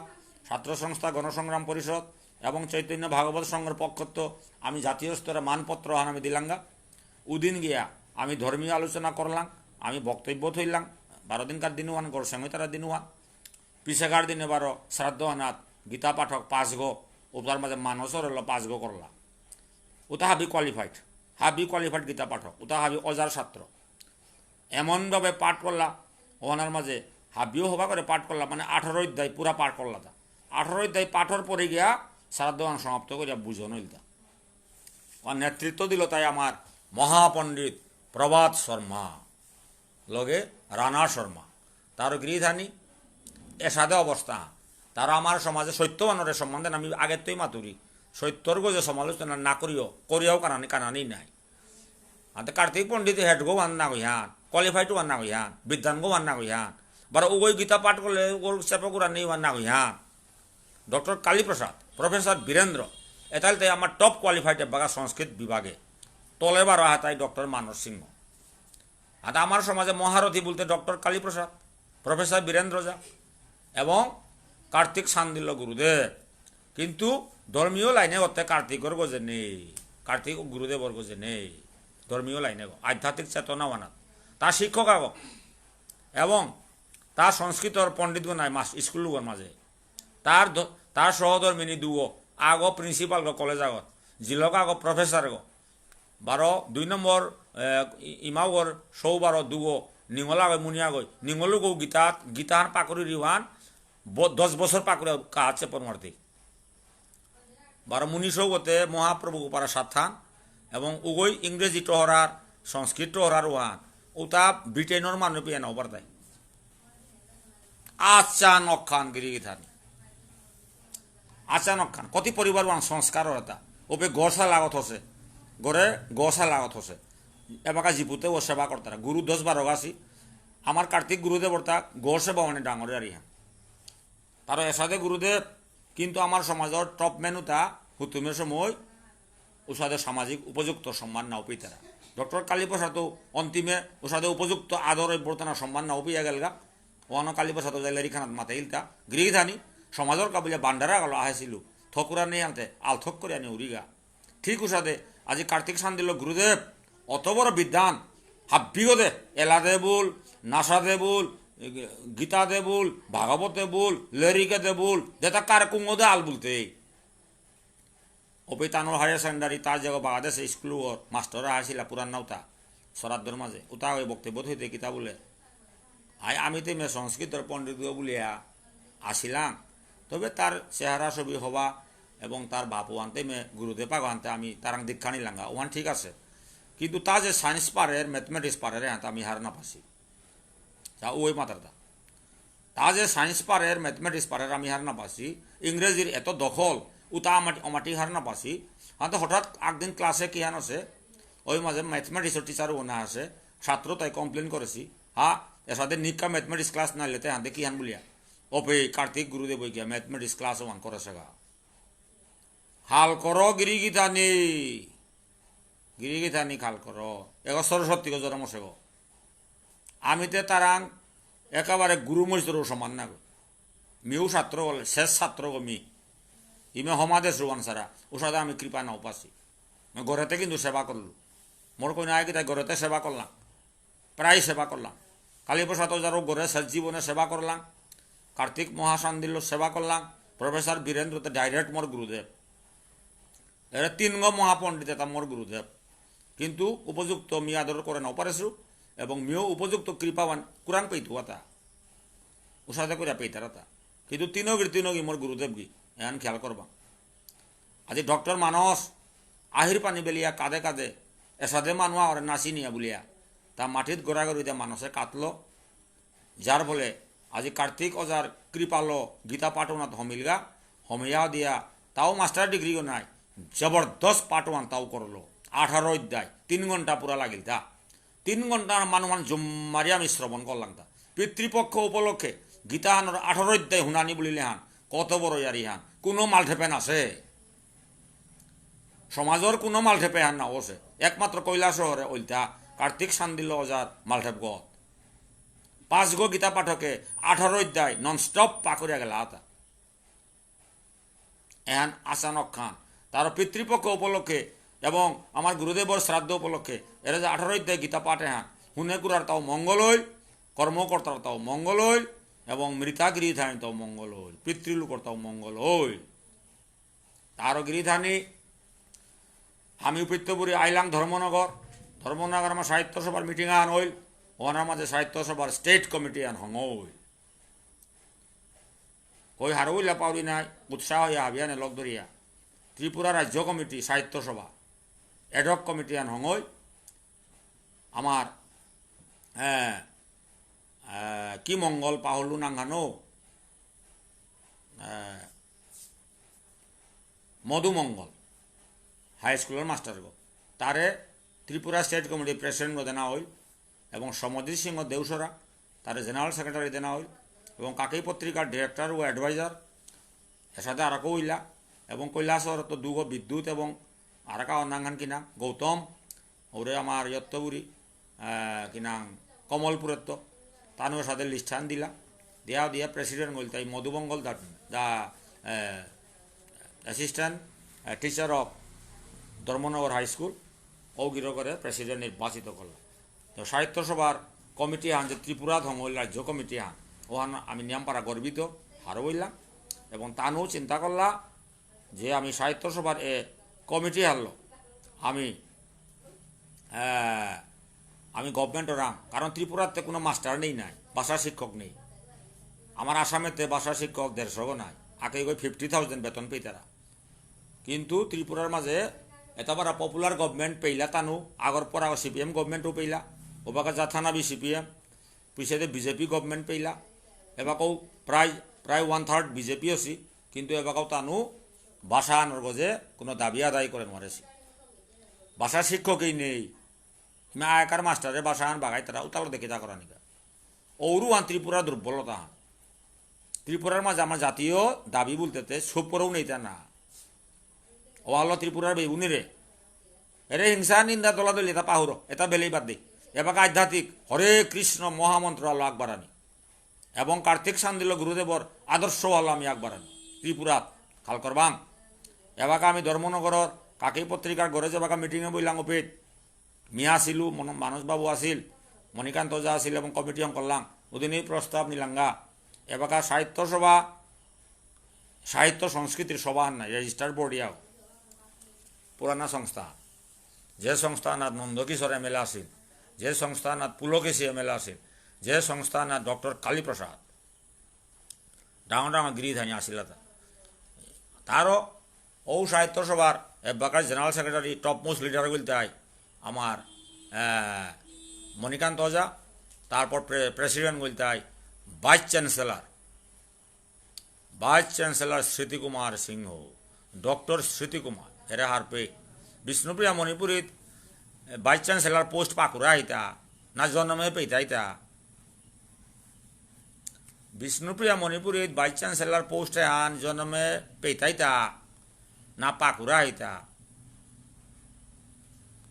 ছাত্র সংস্থা গণসংগ্রাম পরিষদ এবং চৈতন্য ভাগবত সংঘের পক্ষত্ব আমি জাতীয় স্তরে মানপত্র হান আমি দিলাম গা উদিন গিয়া আমি ধর্মীয় আলোচনা করলাম আমি বক্তব্য থইলাম 12 দিনকার দিন ওয়ান গড় সংহিতার দিন ওয়ান পিছেকার দিনে 12 শ্রাদ্ধ হানাত গীতা পাঠক 5 গো ওটার মাঝে মানসর হলো 5 গো করলাম ওটা হাবি কোয়ালিফাইড গীতা পাঠক ওটা হাবি অজার ছাত্র এমনভাবে পাঠ করলাম ওনার মাঝে হাবিও হবা করে পাঠ করলাম মানে 18 অধ্যায় পুরা পাঠ করলাম 18 অধ্যায় পাঠর পরে গিয়া শ্রাদ্ধ সমাপ্ত করিয়া বুঝন হইলতা ও নেতৃত্ব দিল তাই আমার মহাপণ্ডিত প্রভাত শর্মা লগে রানা শর্মা তার গৃহধানী এসাদে অবস্থা তারা আমার সমাজে সত্যবানরের সম্বন্ধে আমি আগের তোই মাতুরি সত্যর যে সমালোচনা না করিয়াও কানানি নাই আতে কার্তিক পণ্ডিত হেডগো বান্না কইহান কোয়ালিফাইড বান্না কইহান বিদ্যানগো বান্না কইহান বার ওই গীতা পাঠ করলে ওর চেপকুরা নেই বান্না কইহান ডক্টর কালীপ্রসাদ প্রফেসর বীরেন্দ্র এটালতে আমার টপ কোয়ালিফাইড বাগা সংস্কৃত বিভাগে তলে বারো হাতাই ডক্টর মানস সিংহ আর আমার সমাজে মহারথী বলতে ডক্টর কালীপ্রসাদ প্রফেসর বীরেন্দ্র ঝা এবং কার্তিক সান্দিল্য গুরুদেব। কিন্তু ধর্মীয় লাইনে হতে কার্তিকর গজে নেই, কার্তিক গুরুদেবর গজে নেই ধর্মীয় লাইনে আধ্যাত্মিক চেতনা বানাত তার শিক্ষক আগ এবং তার সংস্কৃতর পণ্ডিতগণ নাই স্কুলগুলোর মাঝে তার সহধর্মিনী দুগো আগ প্রিন্সিপাল গো কলেজ আগত জিলক আগ প্রফেসর গো 2 নম্বর ইমাগর 12 দুগো নিঙলা গই মুনিয়া গই নিঙলু গো গীতার পাকড়ি রিহান 10 বছর পাকড়ি কাছে পরমার্থী 12 মুনিশও গতে মহাপ্রভু পারা সাথান এবং উগই ইংরেজি টহরার সংস্কৃত টহরার ওয়ান ওটা ব্রিটেনের মানুষ পেয়ে নাও পারতাই আচানক খান গিরি গীতান আচানক খান কতি পরিবার ওয়ান সংস্কার হতা ওপে গসা লাগত হসে গড়ে গসা লাগত হসে এবাকা জিপুতে ও সেবা করতারা গুরু 10-12 গাছি আমার কার্তিক গুরুদেব অর্থা গড় সেবা মানে ডাঙরে আর ইহা তার এসাদে গুরুদেব কিন্তু আমার সমাজের টপ মেনুটা হুতুমের সময় ওসাদে সামাজিক উপযুক্ত সম্মান নাও পেয়ে তারা ডক্টর কালীপ্রসাদ তো অন্তিমে ওসাদে উপযুক্ত আদর বর্তনা সম্মান নাও পেয়ে গেলগা ওয়ানো কালীপ্রসাদ জাইলারিখানাত মাতে ইলতা গৃহীধানি সমাজের কাবুলে বান্ডারা গেল আহেছিল থকুরা নেই আনতে আলথক করে আনি উড়িগা ঠিক ওসাদে আজি কার্তিক সান্দিল্য গুরুদেব অত বড় বিদ্যান হাব্বিও দে এলা দেবুল নাসা দেবুল গীতা দেবুল ভাগবতে বুল লেরিকে দেবুল যেটা কার কুঙ্গ দে আল বলতে ওপে তানোর হায়ার সেকেন্ডারি তার জায়গা বাংলাদেশ স্কুল মাস্টাররা আসিলা পুরান নাওতা সরাদ্দর মাঝে ওটা ওই বক্তব্য হইতে কিতা বলে আমি তো মেয়ে সংস্কৃতর পণ্ডিত বলিয়া আসিলাম তবে তার চেহারা ছবি হবা এবং তার বাপু আনতে মেয়ে গুরুদেব পাগ আনতে আমি তারাং দীক্ষা নিলাঙ্গা ওখান ঠিক আছে কিন্তু তা যে সায়েন্স পারের ম্যাথমেটিক্স পারের হ্যাঁ আমি হার না পাসি তা ওই মাতারটা তা যে সায়েন্স পারের ম্যাথমেটিক্স পারের আমি হার না পাসি ইংরেজির এত দখল উতা অমাটি হার না পাসি হ্যাঁ তো হঠাৎ একদিন ক্লাসে কি হান আছে ওই মাঝে ম্যাথমেটিক্সের টিচার ওনা আছে ছাত্র তাই কমপ্লেন করেছি হ্যাঁ এসাদে নিকা ম্যাথমেটিক্স ক্লাস না লেতে হ্যাঁ দেখি হান বলিয়া ওপে কার্তিক গুরুদেব বই গিয়া ম্যাথমেটিক্স ক্লাস ওয়ান করেছে গা হাল করো গিরিগীতানি খাল করো এগো সরস্বতী গো জন্ম সে গো আমি তে তারাং একেবারে গুরু মরিচরও সমান না গো মিউ ছাত্র বলে শেষ ছাত্র গো মি ইমে সমাদেশ রোয়ান সারা ওসাদে আমি কৃপা নাও পাসি ঘরেতে কিন্তু সেবা করলু মোর কই নাই তাই ঘরেতে সেবা করলাম প্রায় সেবা করলাম কালীপ্রসাদ যারও ঘরে শেষ জীবনে সেবা করলাম কার্তিক মহাসান্দিল্য সেবা করলাম প্রফেসর বীরেন্দ্রতে ডাইরেক্ট মোর গুরুদেব এরা 3 গো মহাপণ্ডিত এটা মোর গুরুদেব কিন্তু উপযুক্ত মি আদর করে নাও পারেছু এবং মিও উপযুক্ত কৃপাবান কোরআন পেইতু তা উসাদে করে পেইতারা কিন্তু তিনগি মোর গুরুদেব গি এন খেয়াল করবা আজি ডক্টর মানস আহির পানি বেলিয়া কাঁদে কাঁদে এসাদে মানুয়া ওরে নাচি নিয়া বলিয়া তা মাটিত গড়াগড়িতে মানুষে কাটলো যার ফলে আজি কার্তিক অজার কৃপালো গীতা পাঠনাথ হমিলগা হমিয়াও দিয়া তাও মাস্টার ডিগ্রিও নাই জবরদস্ত পাঠওয়ান তাও করলো 18 অধ্যায় 3 ঘন্টা পুরা লাগিল তা 3 ঘন্টার মানুষ জম্মারি আমি শ্রবণ করলাম তা পিতৃপক্ষ উপলক্ষে গীতা হানোর 18 অধ্যায় হুনানি বলিলে হান কত বড় ইয়ারি হান কোনো মালঠেপেন আছে সমাজের কোনো মালঠেপে হান না ওসে একমাত্র কৈলাস শহরে ওইটা কার্তিক সান্দিল্য অজার মালঠেপ গত 5 গো গীতা পাঠকে 18 অধ্যায় নন স্টপ পাকড়িয়া গেল আতা এহান আচানক খান তার পিতৃপক্ষ উপলক্ষে এবং আমার গুরুদেবর শ্রাদ্ধ উপলক্ষে এরা যে 18 অধ্যায় গীতা পাঠে হ্যাঁ হুনেকুরার তাও মঙ্গল হইল কর্মকর্তার তাও মঙ্গল হইল এবং মৃতাগৃহধানী তাও মঙ্গল হইল পিতৃলোকর তাও মঙ্গল হইল তারও গৃহধানী আমি উপত্যপুরী আইলাং ধর্মনগর আমার সাহিত্য সভার মিটিং আন হইল ওনার মাঝে সাহিত্য সভার স্টেট কমিটি আন হং হইল কই হারউইলা পাউরি নাই উৎসাহ হইয়া আভিয়ানে লগ ধরিয়া ত্রিপুরা রাজ্য কমিটি সাহিত্য সভা এডক কমিটি আন হং হইল আমার কি মঙ্গল পাহলু নাঙ্গানো মধুমঙ্গল হাই স্কুলের মাস্টার গো তারে ত্রিপুরা স্টেট কমিটি প্রেসিডেন্ট দেনা হইল এবং সমদ্রী সিংহ দেউসরা তারে জেনারেল সেক্রেটারি দেনা হইল এবং কাকেই পত্রিকার ডিরেক্টর ও অ্যাডভাইজার এর সাথে আরাকও হইলা এবং কৈলাসর তো 2 গো বিদ্যুৎ এবং আরাকা অনাঙ্গান কিনা গৌতম ওরে আমার ইয়ত্তপুরী কিনা কমলপুরের তো তানুর সাথে লিস্টান দিলা দিয়া প্রেসিডেন্ট বলতে এই মধুমঙ্গল দা assistant teacher of Dharmanagar high school ঔগির করে প্রেসিডেন্ট নির্বাচিত করলাম। তো সাহিত্য সভার কমিটি হান যে ত্রিপুরা ধঙ্গল রাজ্য কমিটি হান ওহান আমি নিয়মপাড়া গর্বিত হারও বললাম এবং তানও চিন্তা করলা যে আমি সাহিত্য সভার কমিটি হারলো আমি গভর্নমেন্ট রাম, কারণ ত্রিপুরাতে কোনো মাস্টার নেই নাই, ভাষা শিক্ষক নেই। আমার আসামেতে ভাষা শিক্ষক 150 নাই, আগে 50,000 বেতন পেয়ে তারা। কিন্তু ত্রিপুরার মাঝে এটা বড় পপুলার গভর্নমেন্ট পেইলা তানু আগর পর সিপিএম গভর্নমেন্টও পেইলা ওবাকা জাথানাবি সিপিএম পিছাতে বিজেপি গভর্নমেন্ট পেইলা এবাকেও প্রায় 1/3 বিজেপি আছি, কিন্তু এবাকেও তানু ভাষা আনার গজে কোনো দাবি আদায় করে মারেছি। ভাষা শিক্ষকই নেই, আয়কার মাস্টারের ভাষা আন বাগাই তারা উতালো দেখে যা করা নিকা ওরু আন ত্রিপুরার দুর্বলতা হান। ত্রিপুরার মাঝে আমার জাতীয় দাবি বলতে সুপরেও নেই তা না ও হলো ত্রিপুরার বেগুনিরে এরে হিংসা নিন্দা দলাদলি এটা পাহুর এটা বেলেই বাদ দিই। এবাকে আধ্যাত্মিক হরে কৃষ্ণ মহামন্ত্র হলো আকবরানি এবং কার্তিক সান্দিল গুরুদেবর আদর্শ হলো আমি আকবরানি ত্রিপুরাত খাল করবাম। এবাকে আমি ধর্মনগরের কাকেই পত্রিকার ঘরে যাবাকে মিটিংয়ে বললাম অপিত মিয়া আসিল মানসবাবু আসিল মণিকান্ত ওজা আসিল এবং কমিটি করলাম ওদিনই প্রস্তাব নিলাঙ্গা এবাকা সাহিত্য সভা সাহিত্য সংস্কৃতির সভা নাই রেজিস্টার বোর্ড ইয়াও পুরানা সংস্থা যে সংস্থানাত নন্দকিশোর এমএলএ আসিল, যে সংস্থানাত পুলকেশী এমএলএ আসিল, যে সংস্থানাত ডক্টর কালীপ্রসাদ ডাঙর ডাঙর গিরিধানী আসিল তারও ও সাহিত্য সভার এবাকার general secretary top most leader বলতে হয় আমার মণিকান্ত ওজা, তারপর প্রেসিডেন্ট বলতে হয় vice chancellor Smritikumar Singha, doctor Smritikumar এরা হারপে বিষ্ণুপ্রিয়া মণিপুরিত ভাইস চ্যান্সেলর পোস্ট পাকুরা হইতা না জন্মে পেইতা হইতা। বিষ্ণুপ্রিয়া মণিপুরিত ভাইস চ্যান্সেলর পোস্টে আন জন্মে পেইতা হইতা না পাকুরা হইতা।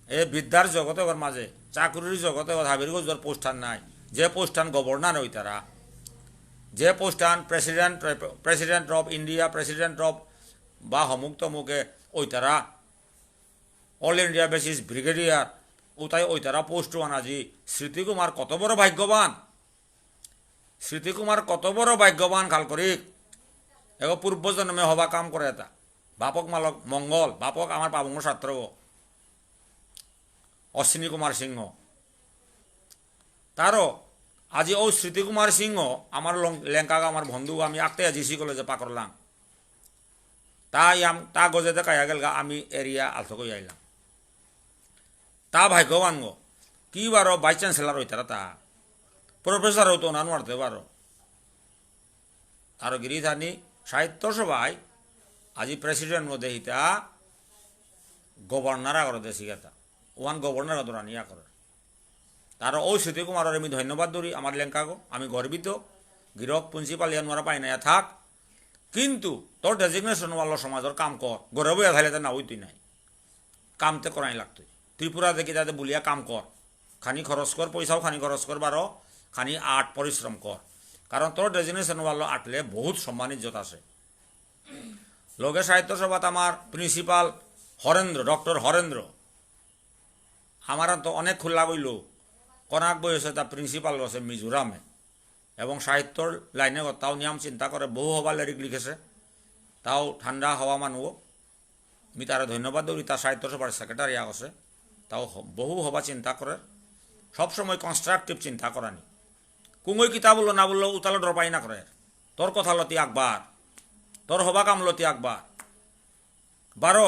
এ বিদ্যার জগতের মাঝে চাকুরির জগতে হাবির গজর পোস্টান নাই, যে পোস্টান গভর্নর হইতারা, যে পোস্টান president of India president of বা হমুক তমুকে ওইতারা অল ইন্ডিয়া বেসিস ব্রিগেডিয়ার ওটাই ওইতারা পোস্ট আনাজি। স্মৃতিকুমার কত বড় ভাগ্যবান, স্মৃতিকুমার কত বড় ভাগ্যবান খাল করি এগো পূর্বজন্মে হবা কাম করে এটা বাপক মালক মঙ্গল বাপক আমার পাবঙ্গ ছাত্র অশ্বিনী কুমার সিংহ তারও আজি ও স্মৃতিকুমার সিংহ আমার লেঙ্কা আমার বন্ধু আমি আঁকতে জিসি কলেজে পা করলাম তাই তা গজে দেখাইয়া গেল আমি এরিয়া আলতো কই আইলাম তা ভাগ্যবান গো কি বারো ভাইস চ্যান্সেলর হইতারা তা প্রফেসর হতো না মারতে পারো তারও গিরিধানী সাহিত্য সভায় আজি প্রেসিডেন্ট মধ্যে হিতা গভর্নর আগর দেশি গেতা ওয়ান গভর্নর আদর আনিয়া করে তার ও স্মৃতিকুমারের আমি ধন্যবাদ ধরি আমার লেঙ্কাগো আমি গর্বিত গিরক প্রিন্সিপাল ইয়ানোয়ারা পাই না থাক কিন্তু তোর ডেজিগনেশন ওয়ালা সমাজের কাম কর গড়ে বইয়া থাইলে না ওই তুই নাই কামতে করাই লাগতো ত্রিপুরা দেখি তাতে বলিয়া কাম কর খানি খরচ কর পয়সাও খানি খরচ কর বারো খানি আট পরিশ্রম কর কারণ তোর ডেজিগনেশন ওয়ালা আটলে বহুত সম্মান ইজ্জত আছে। লগে সাহিত্য সভাত আমার প্রিন্সিপাল হরেন্দ্র ডক্টর হরেন্দ্র আমার তো অনেক খোলা বইল কনাক বই হয়েছে তা প্রিন্সিপাল আছে মিজোরামে এবং সাহিত্যর লাইনে তাও নিয়ম চিন্তা করে বহু হবা লিরিক লিখেছে তাও ঠান্ডা হওয়া মানুষ আমি তার ধন্যবাদ দিই তার সাহিত্য সভার সেক্রেটারি আছে তাও বহু হবা চিন্তা করে সবসময় কনস্ট্রাকটিভ চিন্তা করানি কুঙ্গই কিতা বললো না বললো উতালো ডরপাই না করে তোর কথা লতি আকবার তোর হবা কাম লতি আকবার বারো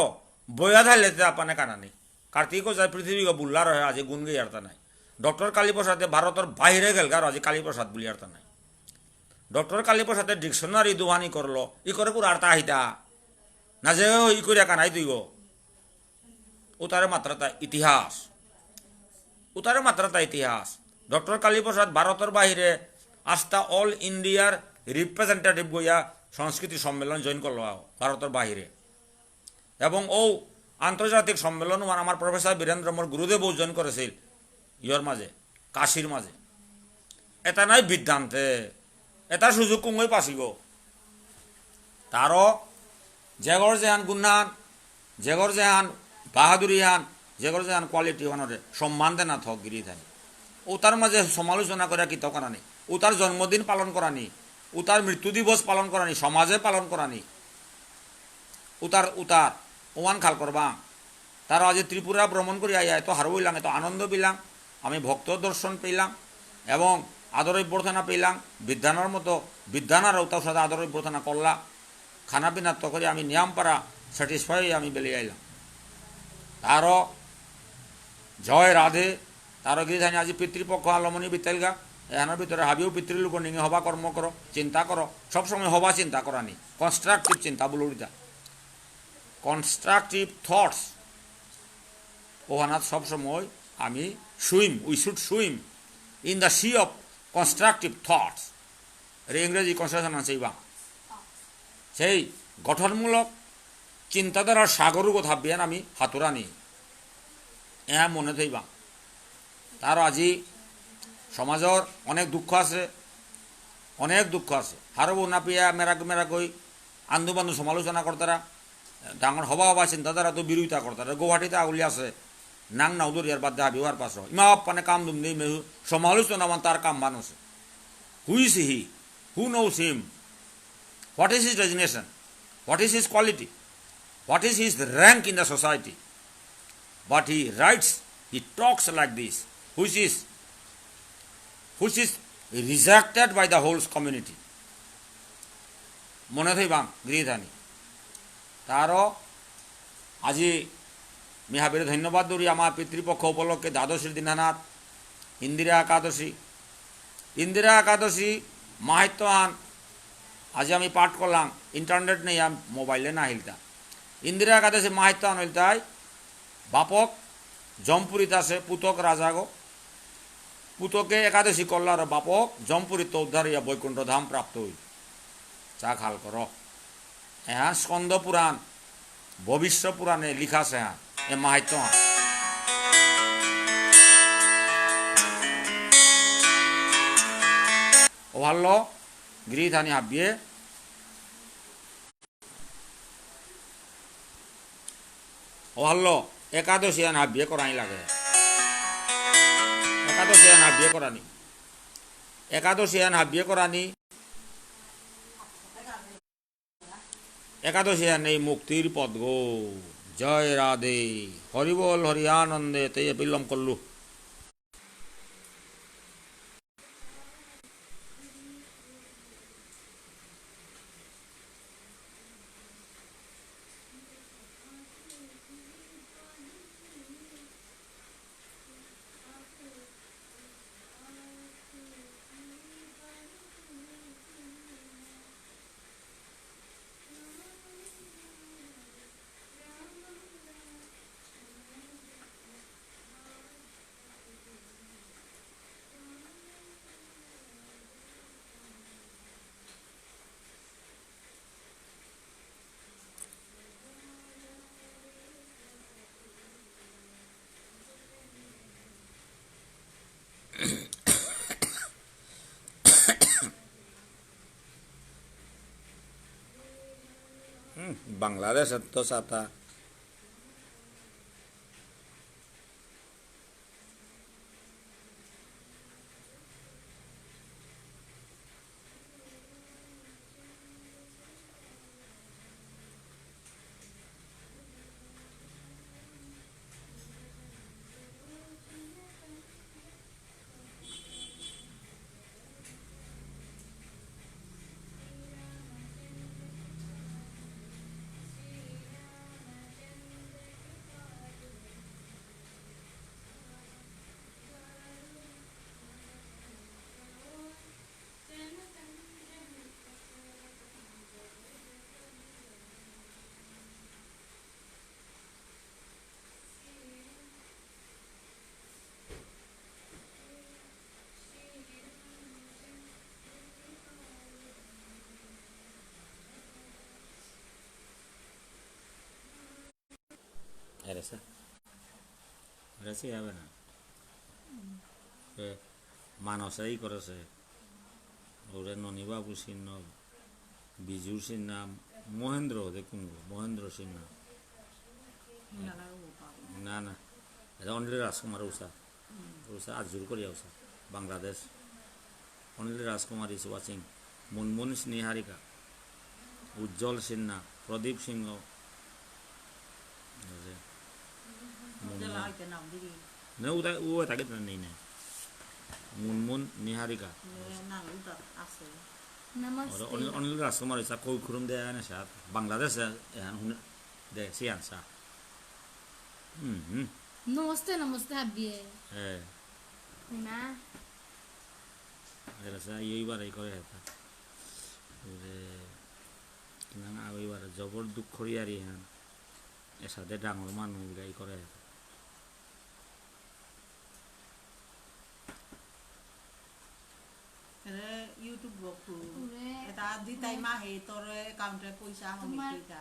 বইয়া ধাইলে আপানে কানানি কার্তিকও যায় পৃথিবী বুল্লার হয় আজি গুণ গিয়ে আর্তা নাই ডক্টর কালীপ্রসাদে ভারতের বাহিরে গেল আর আজি কালীপ্রসাদ বলি আর্তা নাই ডক্টর কালীপ্রসাদে ডিকশনারি দুহানি করলো ই করে পুরো আর্তা আহিতা না যে ই করে কানাই তুই গো উতারে মাত্রাতা ইতিহাস উতারে মাত্রাতা ইতিহাস ডক্টর কালীপ্রসাদ ভারতের বাহিরে আস্থা অল ইন্ডিয়ার রিপ্রেজেন্টেটিভ গইয়া সংস্কৃতি সম্মেলন জয়েন করলো ভারতের বাহিরে এবং ও আন্তর্জাতিক সম্মেলন আমার প্রফেসর বীরেন্দ্র মোর গুরুদেবও জয়েন করেছিল ইয়র মাঝে কাশীর মাঝে এটা নাই বিদ্যান্তে এটা সুযোগ কুঙৈ পাচিব তারও জেগর জেহান গুণান জেগর জেহান বাহাদুরি হান জেগর জেহান কোয়ালিটি হনরে সম্মান দে না থক গিরি থানি ও তার মাঝে সমালোচনা করে কি তকরানি ও তার জন্মদিন পালন করানি ও তার মৃত্যু দিবস পালন করানি সমাজে পালন করানি উতার উতার ওমান খাল করবা তারা আজ ত্রিপুরা ভ্রমণ করি আইয়া এত হার হইলাম এত আনন্দ পেলাম আমি ভক্ত দর্শন পেলাম এবং আদর অভ্যর্থনা পেলাম বিদ্যানার মতো বিদ্যানার তার সাথে আদর অভ্যর্থনা করলা খানা পিনা তো করে আমি নিয়াম পারা স্যাটিসফাই আমি বেরিয়ে আইলাম তারও জয় রাধে তারও গিয়ে জানি আজি পিতৃপক্ষ আলমনি বিতেলগা এখানের ভিতরে হাবিও পিতৃলোক নিঙে হবা কর্ম করো চিন্তা করো সবসময় হবা চিন্তা করানি কনস্ট্রাকটিভ চিন্তা বলুড়িতা কনস্ট্রাকটিভ থটস ওহানাথ সবসময় আমি we should swim in the sea of constructive thoughts ইংরেজি কনস্ট্রাকশন আছে সেই গঠনমূলক চিন্তাধারার সাগরও কথা বিয়ান আমি হাতুরানি এহা মনে থইবা তার আজি সমাজের অনেক দুঃখ আছে হারবো না পিয়া মেরা কই আন্দু বান্ধু সমালোচনা করতারা ডাঙর হবা হবা চিন্তাধারা তো বিরোধিতা করতারা গুয়াহাটিতে আগুলি আছে নাং নাউদরিয়ার বাদ দেহা বিহার পাশ ইমা পানে কাম দুম নেই মেহু সমালোচনা মান তার কাম বানছে who is he who knows him what is his designation what is his quality what is his rank in the society but he writes he talks like this which is rejected by the whole community মনে থইবাম গৃহীধানী তারও আজি মিহাবীর ধন্যবাদ দৌড়ি আমার পিতৃপক্ষ উপলক্ষে দ্বাদশীর দিনানাথ ইন্দিরা একাদশী মাহাত্যান আজি আমি পাঠ করলাম ইন্টারনেট নেই মোবাইলে না হিলতা ইন্দিরা একাদশী মাহাত্যান হইলতাই বাপক জমপুরীত আছে পুতক রাজাগো পুতকে একাদশী করলার বাপক জমপুরীত উদ্ধার হইয়া বৈকুণ্ঠ ধাম প্রাপ্ত হইল চা খাল কর হ্যাঁ স্কন্দ পুরাণ ভবিষ্য পুরাণে লিখা আছে হ্যাঁ এ মাহাত্য ও ভালো গৃহধানী হাবিয়ে ও ভালো একাদশী আন হাবিয়ে করাই লাগে একাদশী আন একাদশী নেই মুক্তির পদ গো জয় রাধে হরিবল হরি আনন্দে তে বিলম করলু বাংলাদেশ তো সাতা এরেছে হবে না মানসাই করেছে ওরে ননীবাবু চিহ্ন বিজু সিনহা মহেন্দ্র দেখুন মহেন্দ্র সিনহা না না এটা অনিল রাজকুমার উষা উষা আজুর করিয়া উষা বাংলাদেশ অনিল রাজকুমার ইজ ওয়াচিং মুনমুন স্নেহারিকা উজ্জ্বল সিনহা প্রদীপ সিংহ না ও তাকে নেই না মুনমুন নিহারিকা
Namaste.
অনিল রাজকুমার ইসা কই খুরুম দে না সাত বাংলাদেশ এখন দে সিয়ান সা
Namaste, namaste, Abby.
হ্যাঁ
Na.
এরা সা এইবার এই করে এটা না না এইবার জবর দুঃখ রিয়ারি হ্যাঁ এর সাথে ডাঙর মানুষ এই করে
ইউটিউব বকু
Ure.
এটা দি তাই মাহে তোর একাউন্টে পয়সা আমি
Tomar.
কইতা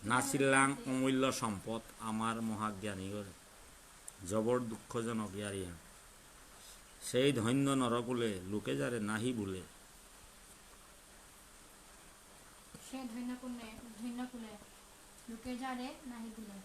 নাচিল্লাং অমূল্য সম্পদ আমার মহাজ্ঞানী করে জবর দুঃখজনক ইয়ারি হ্যাঁ সেই ধন্য নরকুলে লোকে যারে নাহি বলে
সে ধৈন্য কুলে লোকে যারে নাহি বলে